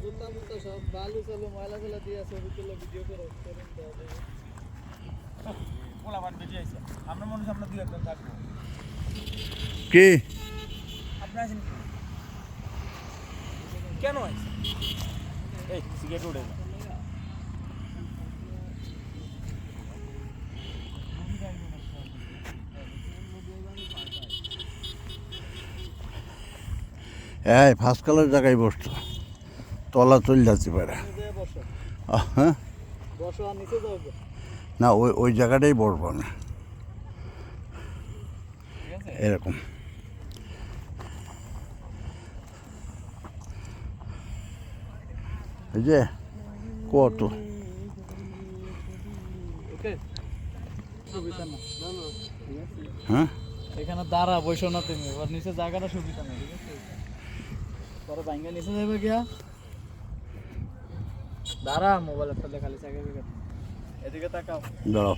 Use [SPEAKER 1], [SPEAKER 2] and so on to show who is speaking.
[SPEAKER 1] জুতা মুতা সব বালু চালু ময়লা ফেলা দিয়ে ছবি তুলে ভিডিও করো করেন তো পোলাপান বেরিয়ে আইছে আমরা মনে সামনে দুই একজন থাকবো
[SPEAKER 2] কি
[SPEAKER 1] আপনারা আছেন কেন আইছে এই সিগারেট উড়ে না
[SPEAKER 2] হ্যাঁ ফার্স্ট কালার জায়গায় বসতো তলা চলে যাচ্ছে পারে হ্যাঁ
[SPEAKER 1] বসো আর নিচে যাও
[SPEAKER 2] না ওই ওই জায়গাটাই বসবো না এরকম এই যে কত
[SPEAKER 1] ওকে সুবিধা না
[SPEAKER 2] হ্যাঁ
[SPEAKER 1] এখানে দাঁড়া বসো না তুমি ওর নিচে জায়গাটা সুবিধা না ঠিক আছে পরে ভাঙ্গা নিচে যাবে গিয়া দাঁড়া মোবাইল একটা খালি চাকা এদিকে তাকাও
[SPEAKER 2] দাঁড়াও